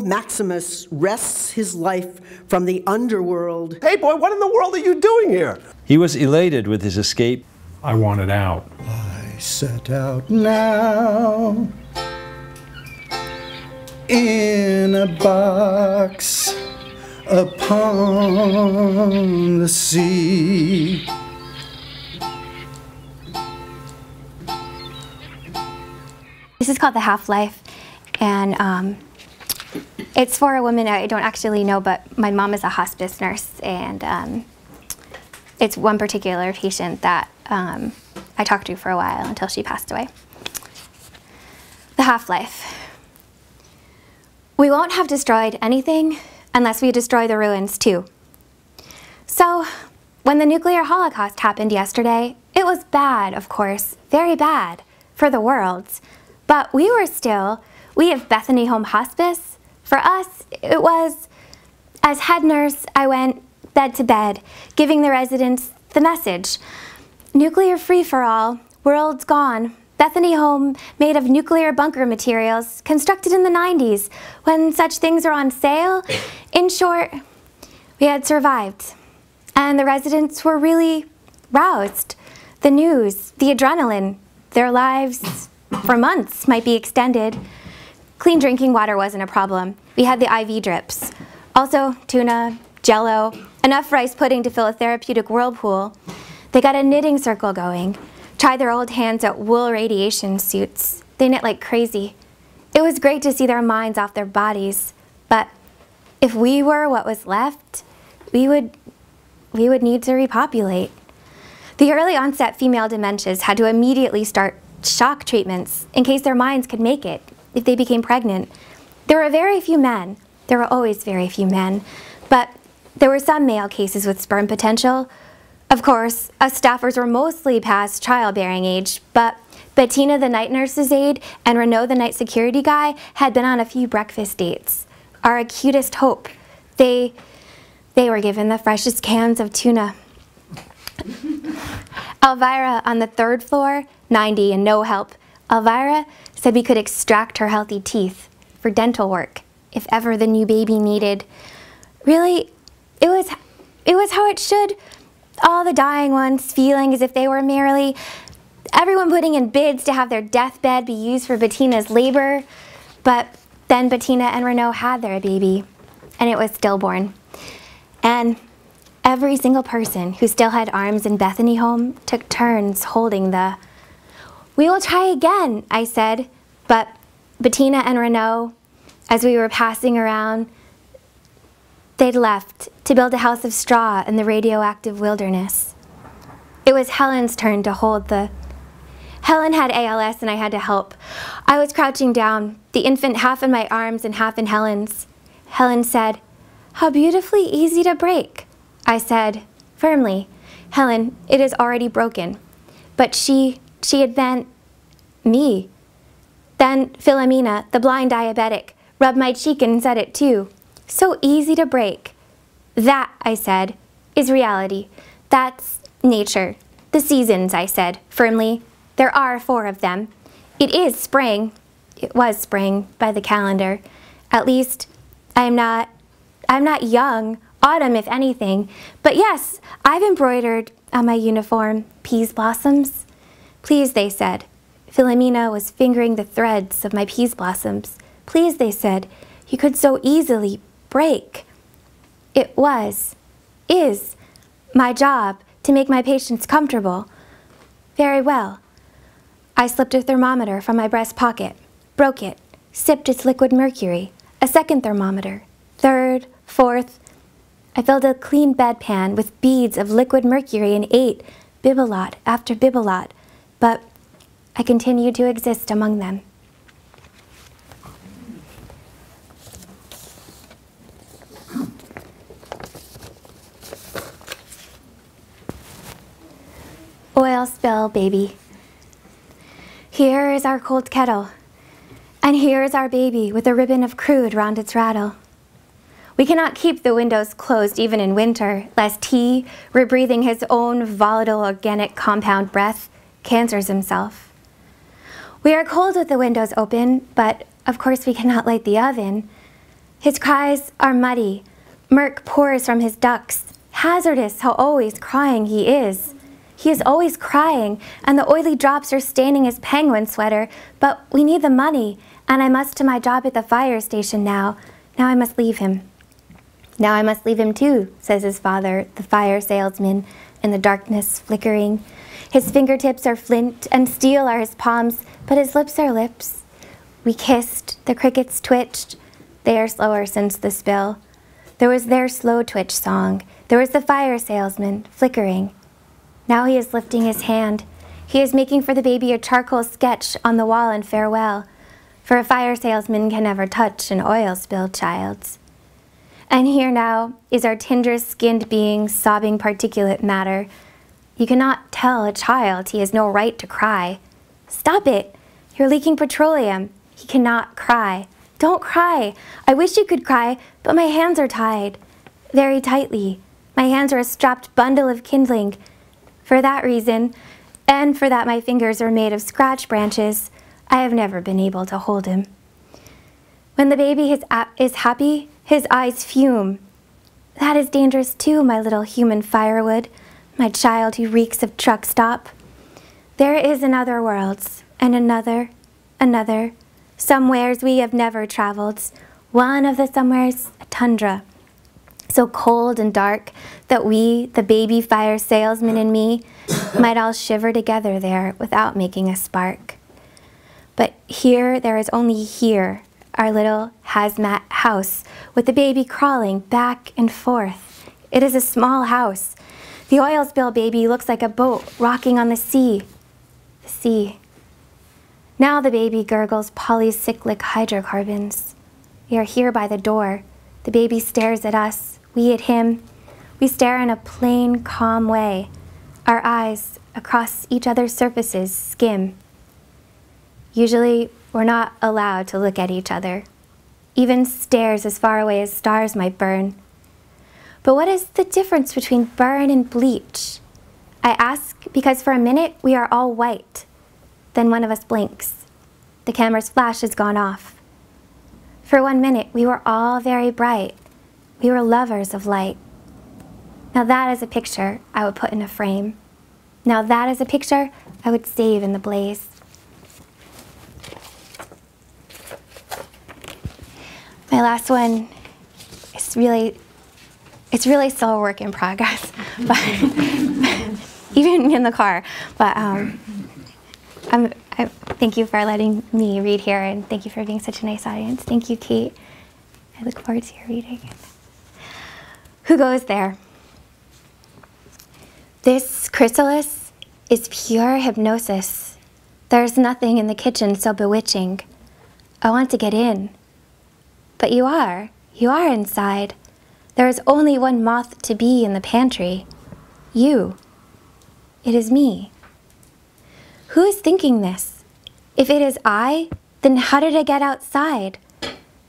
Maximus wrests his life from the underworld. Hey boy, what in the world are you doing here? He was elated with his escape. I wanted out. I set out now in a box upon the sea. This is called The Half-Life, and it's for a woman I don't actually know, but my mom is a hospice nurse, and it's one particular patient that I talked to for a while until she passed away. The half-life. We won't have destroyed anything unless we destroy the ruins too. So, when the nuclear holocaust happened yesterday, it was bad, of course, very bad for the world. But we have Bethany Home Hospice. For us, it was, as head nurse, I went bed to bed, giving the residents the message. Nuclear free for all, world's gone. Bethany Home, made of nuclear bunker materials, constructed in the 90s, when such things are on sale. In short, we had survived. And the residents were really roused. The news, the adrenaline, their lives for months might be extended. Clean drinking water wasn't a problem. We had the IV drips. Also, tuna, Jell-O, enough rice pudding to fill a therapeutic whirlpool. They got a knitting circle going. Tried their old hands at wool radiation suits. They knit like crazy. It was great to see their minds off their bodies. But if we were what was left, we would need to repopulate. The early onset female dementias had to immediately start shock treatments in case their minds could make it if they became pregnant. There were very few men. There were always very few men. But there were some male cases with sperm potential. Of course, us staffers were mostly past childbearing age, but Bettina, the night nurse's aide, and Renaud, the night security guy, had been on a few breakfast dates. Our acutest hope. They were given the freshest cans of tuna. Elvira on the 3rd floor, 90 and no help. Elvira said we could extract her healthy teeth for dental work if ever the new baby needed. Really, it was how it should. All the dying ones feeling as if they were merely everyone putting in bids to have their deathbed be used for Bettina's labor. But then Bettina and Renaud had their baby, and it was stillborn. And every single person who still had arms in Bethany Home took turns holding the. We will try again, I said. But Bettina and Renaud, as we were passing around, they'd left to build a house of straw in the radioactive wilderness. It was Helen's turn to hold the. Helen had ALS and I had to help. I was crouching down, the infant half in my arms and half in Helen's. Helen said, "How beautifully easy to break." I said, firmly, "Helen, it is already broken." But she had bent me. Then Philomena, the blind diabetic, rubbed my cheek and said it too. "So easy to break." "That," I said, "is reality. That's nature. The seasons," I said, firmly. "There are 4 of them. It is spring." It was spring by the calendar. At least, I'm not young. Autumn, if anything. But yes, I've embroidered on my uniform peas blossoms. "Please," they said. Philomena was fingering the threads of my peas blossoms. "Please," they said, "you could so easily break." It is my job to make my patients comfortable. Very well. I slipped a thermometer from my breast pocket, broke it, sipped its liquid mercury, a second thermometer, 3rd, 4th. I filled a clean bedpan with beads of liquid mercury and ate bibelot after bibelot, but I continued to exist among them. Oil spill, baby. Here is our cold kettle, and here is our baby with a ribbon of crude round its rattle. We cannot keep the windows closed even in winter, lest he, rebreathing his own volatile organic compound breath, cancers himself. We are cold with the windows open, but of course we cannot light the oven. His cries are muddy. Murk pours from his ducts. Hazardous how always crying he is. He is always crying, and the oily drops are staining his penguin sweater, but we need the money, and I must to my job at the fire station now. Now I must leave him. Now I must leave him too, says his father, the fire salesman, in the darkness flickering. His fingertips are flint, and steel are his palms, but his lips are lips. We kissed, the crickets twitched. They are slower since the spill. There was their slow twitch song. There was the fire salesman, flickering. Now he is lifting his hand. He is making for the baby a charcoal sketch on the wall in farewell, for a fire salesman can never touch an oil-spilled child's. And here now is our tender-skinned being sobbing particulate matter. You cannot tell a child he has no right to cry. Stop it! You're leaking petroleum. He cannot cry. Don't cry. I wish you could cry, but my hands are tied. Very tightly. My hands are a strapped bundle of kindling. For that reason, and for that my fingers are made of scratch branches, I have never been able to hold him. When the baby is happy, his eyes fume. That is dangerous too, my little human firewood, my child who reeks of truck stop. There is another worlds, and another, somewheres we have never traveled. One of the somewheres, a tundra, so cold and dark that we, the baby fire salesman and me, might all shiver together there without making a spark. But here, there is only here, our little hazmat house, with the baby crawling back and forth. It is a small house. The oil spill baby looks like a boat rocking on the sea. The sea. Now the baby gurgles polycyclic hydrocarbons. We are here by the door. The baby stares at us, we at him. We stare in a plain, calm way. Our eyes, across each other's surfaces, skim. Usually, we're not allowed to look at each other. Even stares as far away as stars might burn. But what is the difference between burn and bleach? I ask because for a minute we are all white. Then one of us blinks. The camera's flash has gone off. For 1 minute we were all very bright. We were lovers of light. Now that is a picture I would put in a frame. Now that is a picture I would save in the blaze. My last one is really still a work in progress, but even in the car. But thank you for letting me read here, and thank you for being such a nice audience. Thank you, Kate. I look forward to your reading. Who goes there? This chrysalis is pure hypnosis. There's nothing in the kitchen so bewitching. I want to get in. But you are inside. There is only one moth to be in the pantry. You. It is me. Who is thinking this? If it is I, then how did I get outside?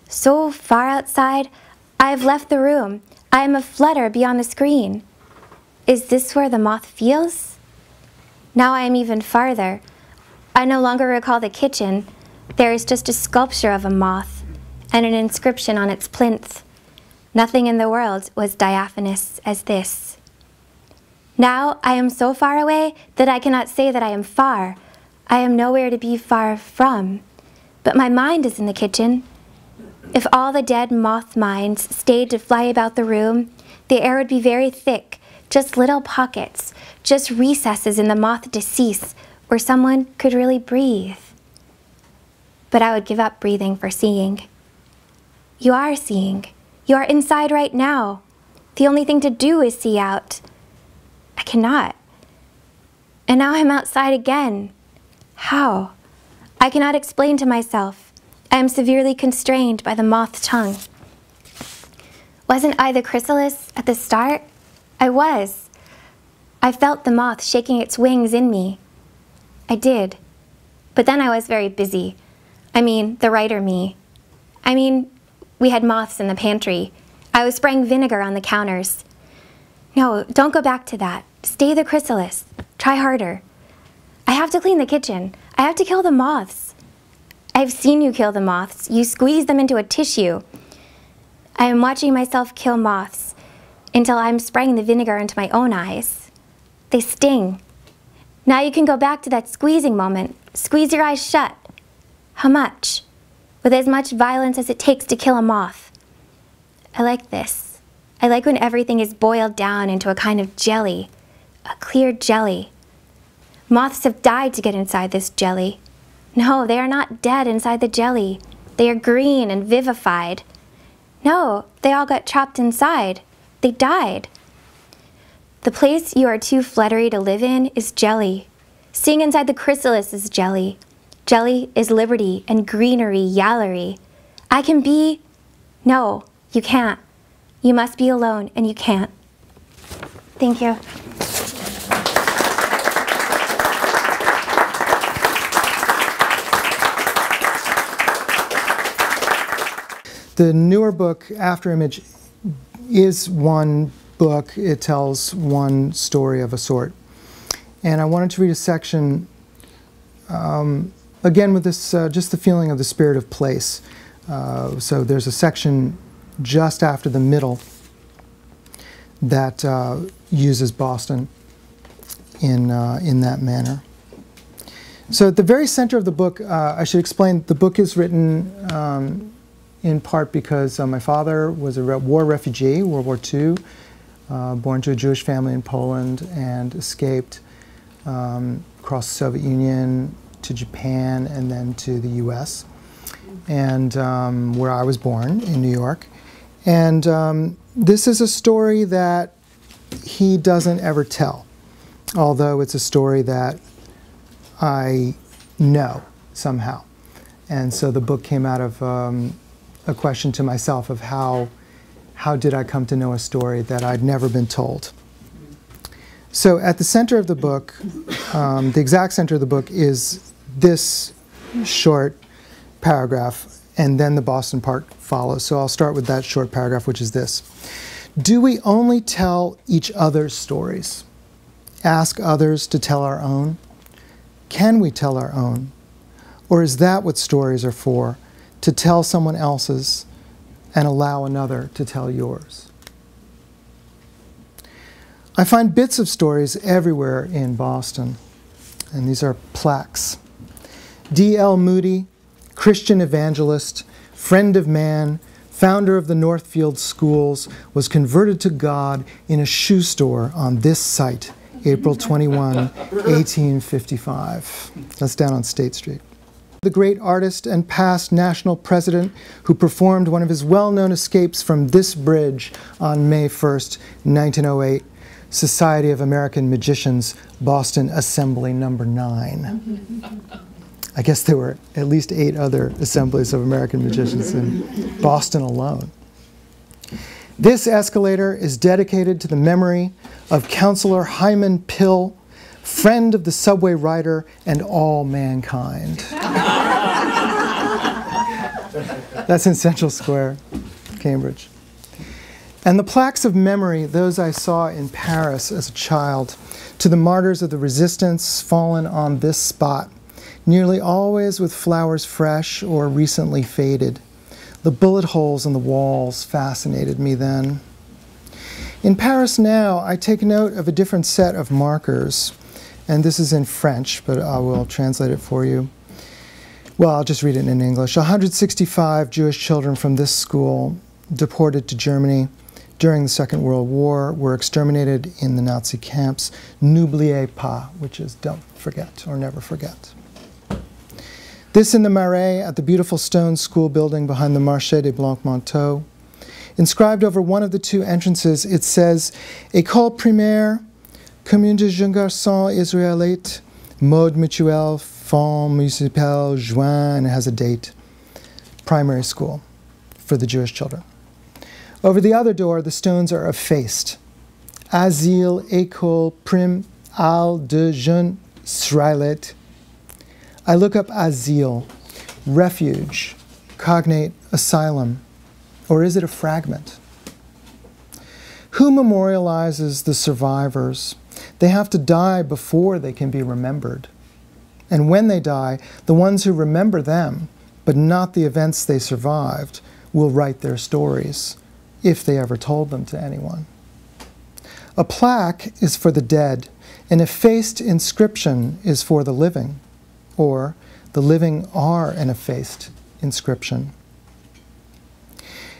So far outside, I have left the room. I am aflutter beyond the screen. Is this where the moth feels? Now I am even farther. I no longer recall the kitchen. There is just a sculpture of a moth and an inscription on its plinth. Nothing in the world was diaphanous as this. Now I am so far away that I cannot say that I am far. I am nowhere to be far from. But my mind is in the kitchen. If all the dead moth minds stayed to fly about the room, the air would be very thick, just little pockets, just recesses in the moth decease where someone could really breathe. But I would give up breathing for seeing. You are seeing. You are inside right now. The only thing to do is see out. I cannot. And now I'm outside again. How? I cannot explain to myself. I am severely constrained by the moth tongue. Wasn't I the chrysalis at the start? I was. I felt the moth shaking its wings in me. I did. But then I was very busy. I mean, the writer me. I mean, we had moths in the pantry. I was spraying vinegar on the counters. No, don't go back to that. Stay the chrysalis. Try harder. I have to clean the kitchen. I have to kill the moths. I've seen you kill the moths. You squeeze them into a tissue. I am watching myself kill moths until I'm spraying the vinegar into my own eyes. They sting. Now you can go back to that squeezing moment. Squeeze your eyes shut. How much? With as much violence as it takes to kill a moth. I like this. I like when everything is boiled down into a kind of jelly, a clear jelly. Moths have died to get inside this jelly. No, they are not dead inside the jelly. They are green and vivified. No, they all got trapped inside. They died. The place you are too fluttery to live in is jelly. Seeing inside the chrysalis is jelly. Jelly is liberty and greenery, yallery. I can be... No, you can't. You must be alone, and you can't. Thank you. The newer book, After Image, is one book. It tells one story of a sort. And I wanted to read a section, again with this, just the feeling of the spirit of place. So there's a section just after the middle that uses Boston in that manner. So at the very center of the book, I should explain, the book is written in part because my father was a war refugee, World War II, born to a Jewish family in Poland and escaped across the Soviet Union to Japan and then to the US, and where I was born in New York. And this is a story that he doesn't ever tell, although it's a story that I know somehow. And so the book came out of a question to myself of how did I come to know a story that I'd never been told. So at the center of the book, the exact center of the book is this short paragraph, and then the Boston part follows. So I'll start with that short paragraph, which is this. Do we only tell each other's stories? Ask others to tell our own? Can we tell our own? Or is that what stories are for? To tell someone else's and allow another to tell yours? I find bits of stories everywhere in Boston, and these are plaques. D.L. Moody, Christian evangelist, friend of man, founder of the Northfield Schools, was converted to God in a shoe store on this site, April 21, 1855. That's down on State Street. The great artist and past national president who performed one of his well-known escapes from this bridge on May 1st, 1908, Society of American Magicians, Boston Assembly Number 9. I guess there were at least 8 other assemblies of American magicians in Boston alone. This escalator is dedicated to the memory of Counselor Hyman Pill, friend of the subway rider and all mankind. That's in Central Square, Cambridge. And the plaques of memory, those I saw in Paris as a child, to the martyrs of the resistance fallen on this spot, nearly always with flowers fresh or recently faded. The bullet holes in the walls fascinated me then. In Paris now, I take note of a different set of markers. And this is in French, but I will translate it for you. Well, I'll just read it in English. 165 Jewish children from this school, deported to Germany during the Second World War, were exterminated in the Nazi camps. N'oubliez pas, which is don't forget or never forget. This in the Marais at the beautiful stone school building behind the Marché des Blancs-Manteaux. Inscribed over one of the 2 entrances, it says, École primaire, Commune de jeunes garçons israélites, mode mutuel, fonds municipal, juin, and it has a date. Primary school for the Jewish children. Over the other door, the stones are effaced. Asile, école, prim, al de jeunes israélites. I look up asile, refuge, cognate asylum, or is it a fragment? Who memorializes the survivors? They have to die before they can be remembered. And when they die, the ones who remember them, but not the events they survived, will write their stories, if they ever told them to anyone. A plaque is for the dead. An effaced inscription is for the living, or the living are an effaced inscription.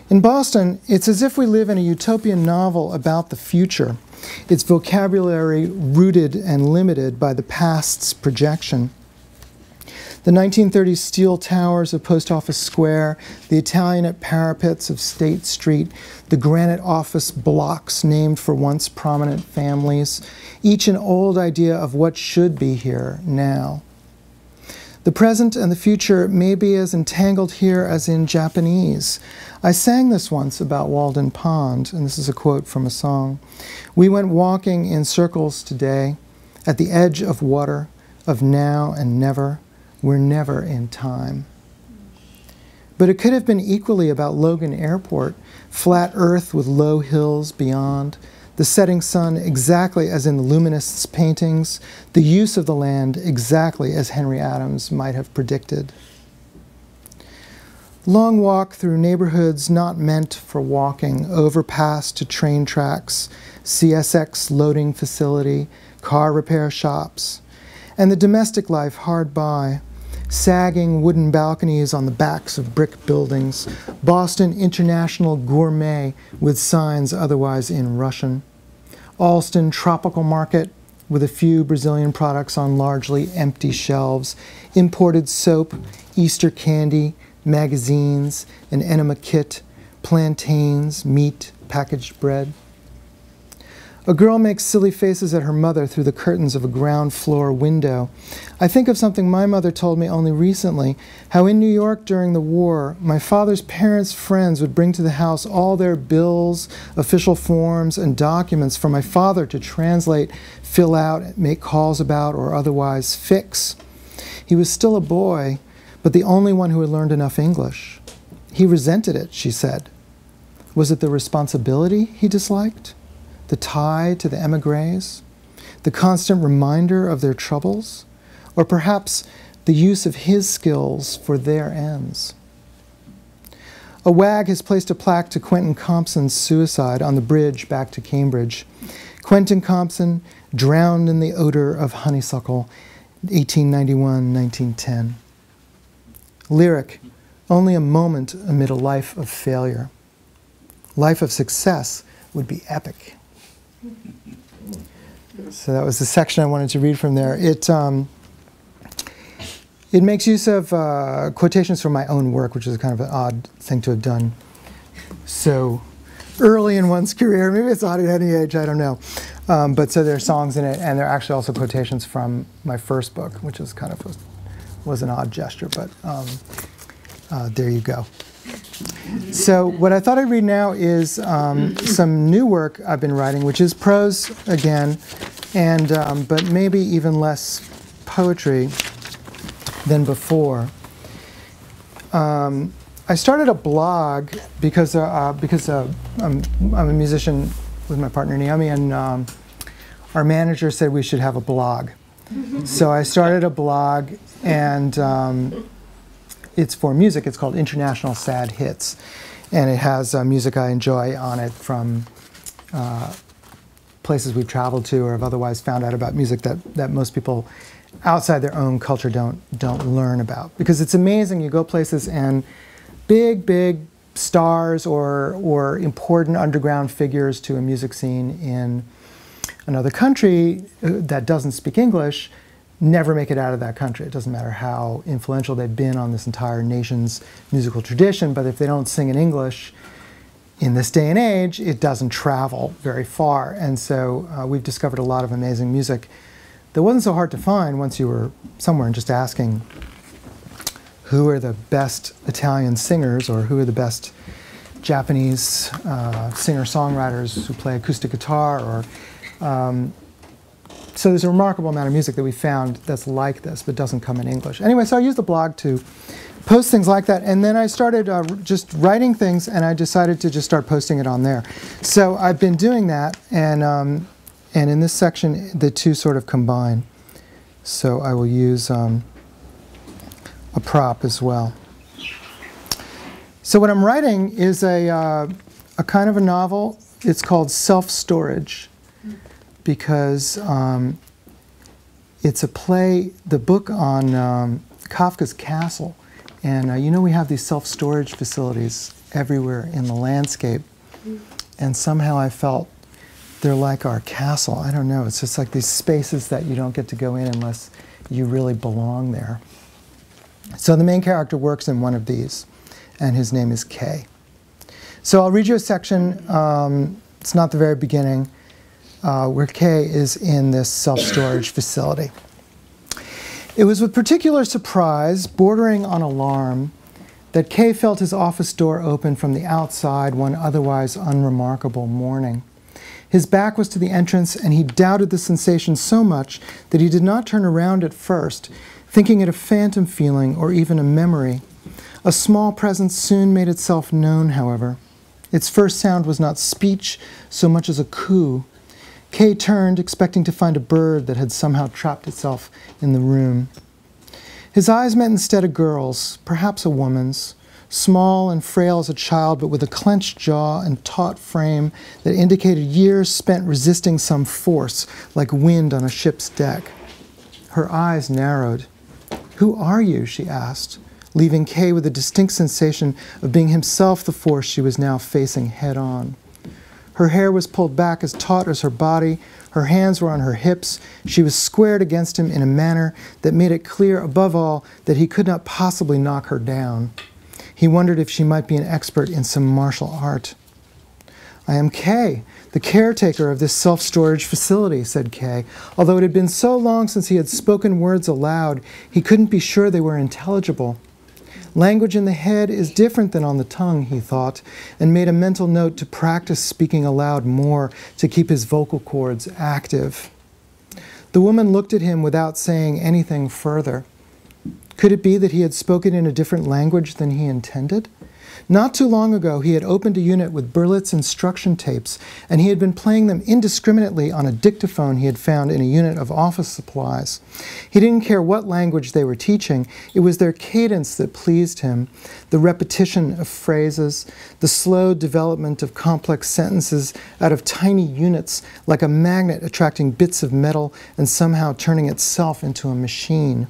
In Boston, it's as if we live in a utopian novel about the future, its vocabulary rooted and limited by the past's projection. The 1930s steel towers of Post Office Square, the Italianate parapets of State Street, the granite office blocks named for once prominent families, each an old idea of what should be here now. The present and the future may be as entangled here as in Japanese. I sang this once about Walden Pond, and this is a quote from a song. We went walking in circles today, at the edge of water, of now and never. We're never in time. But it could have been equally about Logan Airport, flat earth with low hills beyond, the setting sun exactly as in the Luminists' paintings, the use of the land exactly as Henry Adams might have predicted. Long walk through neighborhoods not meant for walking, overpass to train tracks, CSX loading facility, car repair shops, and the domestic life hard by, sagging wooden balconies on the backs of brick buildings, Boston International Gourmet with signs otherwise in Russian, Allston Tropical Market with a few Brazilian products on largely empty shelves, imported soap, Easter candy, magazines, an enema kit, plantains, meat, packaged bread. A girl makes silly faces at her mother through the curtains of a ground floor window. I think of something my mother told me only recently, how in New York during the war, my father's parents' friends would bring to the house all their bills, official forms, and documents for my father to translate, fill out, make calls about, or otherwise fix. He was still a boy, but the only one who had learned enough English. He resented it, she said. Was it the responsibility he disliked? The tie to the émigrés, the constant reminder of their troubles, or perhaps the use of his skills for their ends. A wag has placed a plaque to Quentin Compson's suicide on the bridge back to Cambridge. Quentin Compson, drowned in the odor of honeysuckle, 1891-1910. Lyric, only a moment amid a life of failure. Life of success would be epic. So that was the section I wanted to read from there. It makes use of quotations from my own work, which is kind of an odd thing to have done so early in one's career. Maybe it's odd at any age, I don't know. But so there are songs in it, and there are actually also quotations from my first book, which is kind of was an odd gesture, but there you go. So what I thought I'd read now is some new work I've been writing, which is prose again, and but maybe even less poetry than before. I started a blog because I'm a musician with my partner Naomi, and our manager said we should have a blog. So I started a blog, and it's for music. It's called International Sad Hits, and it has music I enjoy on it from places we've traveled to or have otherwise found out about music that most people outside their own culture don't learn about. Because it's amazing, you go places and big stars or important underground figures to a music scene in another country that doesn't speak English never make it out of that country. It doesn't matter how influential they've been on this entire nation's musical tradition, but if they don't sing in English in this day and age, it doesn't travel very far. And so we've discovered a lot of amazing music that wasn't so hard to find once you were somewhere and just asking who are the best Italian singers or who are the best Japanese singer-songwriters who play acoustic guitar, or so there's a remarkable amount of music that we found that's like this, but doesn't come in English. Anyway, so I used the blog to post things like that, and then I started just writing things, and I decided to just start posting it on there. So I've been doing that, and in this section, the two sort of combine. So I will use a prop as well. So what I'm writing is a a kind of a novel. It's called Self-Storage because it's a play, the book on Kafka's Castle. And you know, we have these self-storage facilities everywhere in the landscape. And somehow I felt they're like our castle. I don't know, it's just like these spaces that you don't get to go in unless you really belong there. So the main character works in one of these, and his name is Kay. So I'll read you a section, it's not the very beginning, where Kay is in this self-storage facility. It was with particular surprise, bordering on alarm, that Kay felt his office door open from the outside one otherwise unremarkable morning. His back was to the entrance, and he doubted the sensation so much that he did not turn around at first, thinking it a phantom feeling or even a memory. A small presence soon made itself known, however. Its first sound was not speech so much as a coo. Kay turned, expecting to find a bird that had somehow trapped itself in the room. His eyes met instead a girl's, perhaps a woman's, small and frail as a child, but with a clenched jaw and taut frame that indicated years spent resisting some force, like wind on a ship's deck. Her eyes narrowed. "Who are you?" she asked, leaving Kay with a distinct sensation of being himself the force she was now facing head-on. Her hair was pulled back as taut as her body, her hands were on her hips, she was squared against him in a manner that made it clear, above all, that he could not possibly knock her down. He wondered if she might be an expert in some martial art. "I am Kay, the caretaker of this self-storage facility," said Kay. Although it had been so long since he had spoken words aloud, he couldn't be sure they were intelligible. Language in the head is different than on the tongue, he thought, and made a mental note to practice speaking aloud more to keep his vocal cords active. The woman looked at him without saying anything further. Could it be that he had spoken in a different language than he intended? Not too long ago, he had opened a unit with Berlitz instruction tapes, and he had been playing them indiscriminately on a dictaphone he had found in a unit of office supplies. He didn't care what language they were teaching. It was their cadence that pleased him, the repetition of phrases, the slow development of complex sentences out of tiny units, like a magnet attracting bits of metal and somehow turning itself into a machine.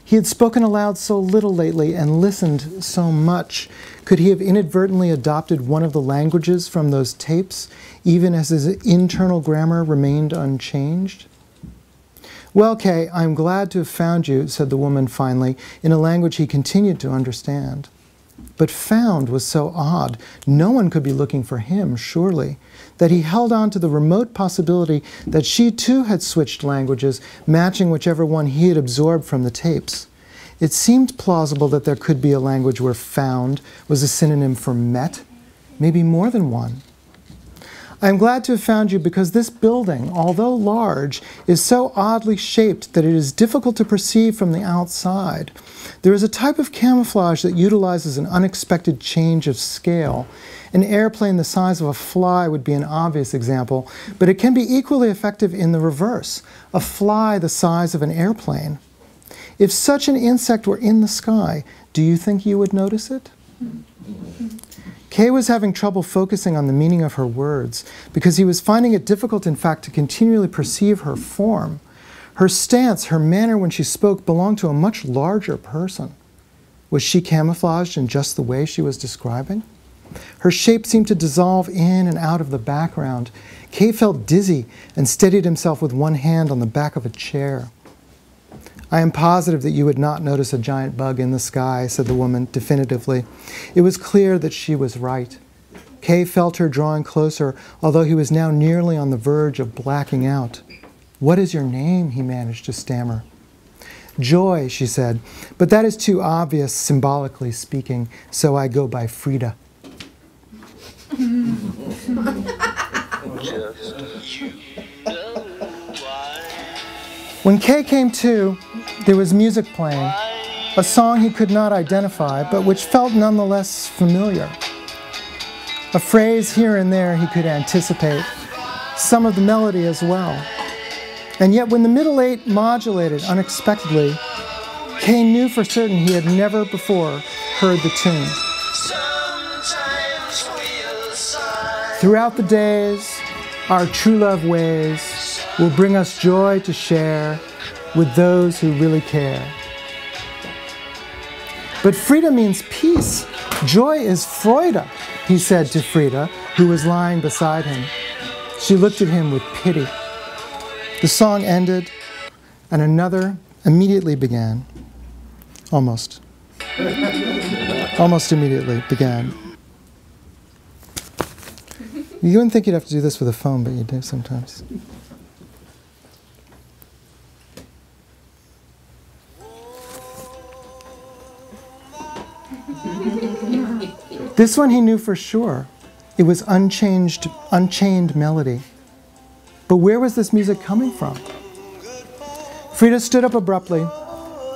He had spoken aloud so little lately and listened so much. Could he have inadvertently adopted one of the languages from those tapes, even as his internal grammar remained unchanged? "Well, Kay, I'm glad to have found you," said the woman finally, in a language he continued to understand. But "found" was so odd. No one could be looking for him, surely, that he held on to the remote possibility that she too had switched languages, matching whichever one he had absorbed from the tapes. It seemed plausible that there could be a language where "found" was a synonym for "met," maybe more than one. "I am glad to have found you because this building, although large, is so oddly shaped that it is difficult to perceive from the outside. There is a type of camouflage that utilizes an unexpected change of scale. An airplane the size of a fly would be an obvious example, but it can be equally effective in the reverse, a fly the size of an airplane. If such an insect were in the sky, do you think you would notice it?" Kay was having trouble focusing on the meaning of her words because he was finding it difficult, in fact, to continually perceive her form. Her stance, her manner when she spoke belonged to a much larger person. Was she camouflaged in just the way she was describing? Her shape seemed to dissolve in and out of the background. Kay felt dizzy and steadied himself with one hand on the back of a chair. "I am positive that you would not notice a giant bug in the sky," said the woman definitively. It was clear that she was right. Kay felt her drawing closer, although he was now nearly on the verge of blacking out. "What is your name?" he managed to stammer. "Joy," she said, "but that is too obvious, symbolically speaking, so I go by Frida." When Kay came to, there was music playing, a song he could not identify, but which felt nonetheless familiar. A phrase here and there he could anticipate, some of the melody as well. And yet when the middle eight modulated unexpectedly, Kay knew for certain he had never before heard the tune. Sometimes we'll Throughout the days, our true love ways will bring us joy to share with those who really care. But Frida means peace. Joy is Freude, he said to Frida, who was lying beside him. She looked at him with pity. The song ended, and another immediately began. Almost. Almost immediately began. You wouldn't think you'd have to do this with a phone, but you do sometimes. This one he knew for sure. It was unchained melody. But where was this music coming from? Frida stood up abruptly,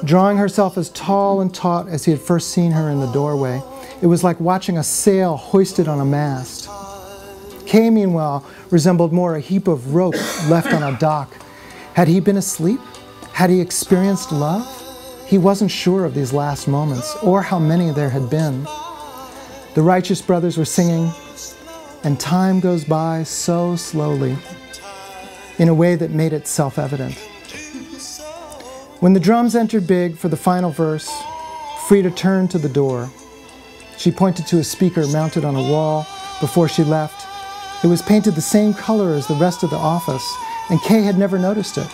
drawing herself as tall and taut as he had first seen her in the doorway. It was like watching a sail hoisted on a mast. Kay, meanwhile, resembled more a heap of rope left on a dock. Had he been asleep? Had he experienced love? He wasn't sure of these last moments, or how many there had been. The righteous brothers were singing, and time goes by so slowly, in a way that made it self-evident. When the drums entered big for the final verse, Frida turned to the door. She pointed to a speaker mounted on a wall before she left. It was painted the same color as the rest of the office, and Kay had never noticed it.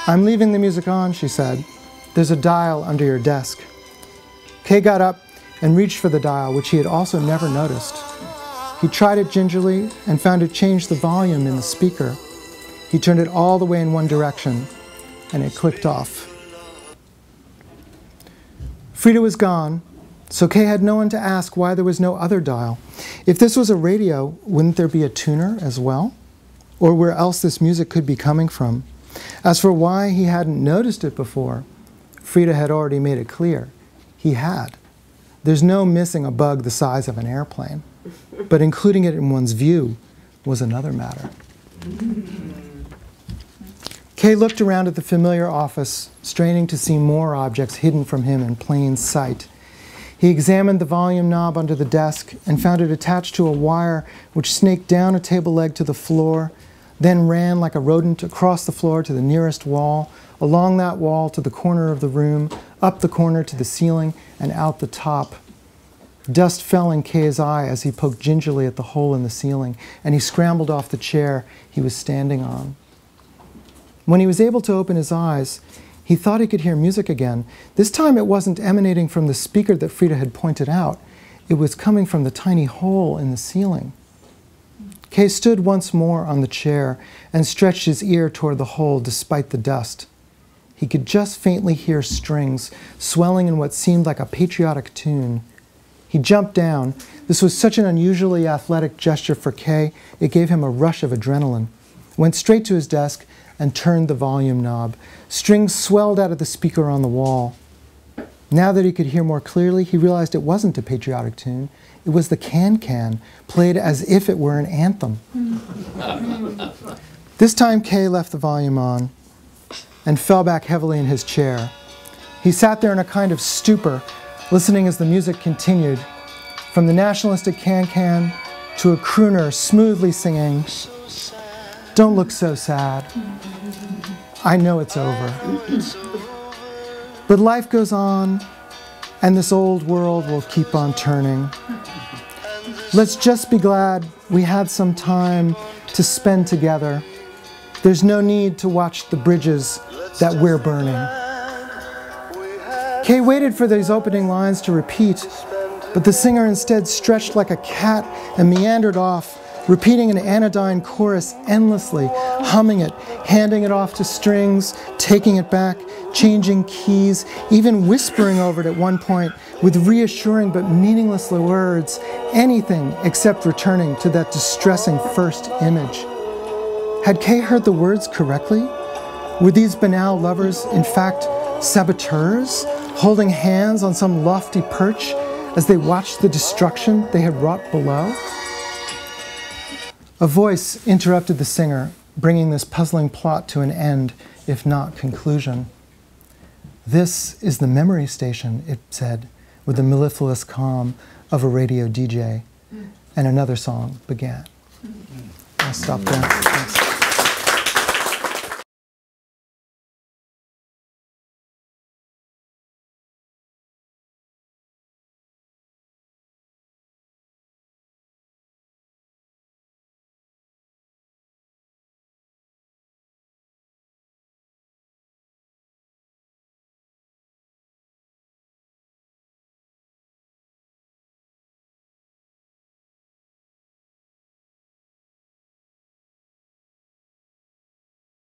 "I'm leaving the music on," she said. "There's a dial under your desk." Kay got up and reached for the dial, which he had also never noticed. He tried it gingerly and found it changed the volume in the speaker. He turned it all the way in one direction, and it clicked off. Frida was gone, so Kay had no one to ask why there was no other dial. If this was a radio, wouldn't there be a tuner as well? Or where else this music could be coming from? As for why he hadn't noticed it before, Frida had already made it clear. He had. There's no missing a bug the size of an airplane, but including it in one's view was another matter. Kay looked around at the familiar office, straining to see more objects hidden from him in plain sight. He examined the volume knob under the desk and found it attached to a wire which snaked down a table leg to the floor, then ran like a rodent across the floor to the nearest wall, along that wall to the corner of the room, up the corner to the ceiling, and out the top. Dust fell in Kay's eye as he poked gingerly at the hole in the ceiling, and he scrambled off the chair he was standing on. When he was able to open his eyes, he thought he could hear music again. This time it wasn't emanating from the speaker that Frida had pointed out. It was coming from the tiny hole in the ceiling. Kay stood once more on the chair and stretched his ear toward the hole despite the dust. He could just faintly hear strings swelling in what seemed like a patriotic tune. He jumped down. This was such an unusually athletic gesture for Kay, it gave him a rush of adrenaline. Went straight to his desk and turned the volume knob. Strings swelled out of the speaker on the wall. Now that he could hear more clearly, he realized it wasn't a patriotic tune. It was the can-can, played as if it were an anthem. This time Kay left the volume on and fell back heavily in his chair. He sat there in a kind of stupor, listening as the music continued, from the nationalistic can-can to a crooner smoothly singing, "Don't look so sad. I know it's over. But life goes on, and this old world will keep on turning. Let's just be glad we had some time to spend together. There's no need to watch the bridges that we're burning." Kay waited for these opening lines to repeat, but the singer instead stretched like a cat and meandered off, repeating an anodyne chorus endlessly, humming it, handing it off to strings, taking it back, changing keys, even whispering over it at one point with reassuring but meaningless words, anything except returning to that distressing first image. Had Kay heard the words correctly? Were these banal lovers, in fact, saboteurs, holding hands on some lofty perch as they watched the destruction they had wrought below? A voice interrupted the singer, bringing this puzzling plot to an end, if not conclusion. "This is the memory station," it said, with the mellifluous calm of a radio DJ. and another song began. I'll stop there. Thanks.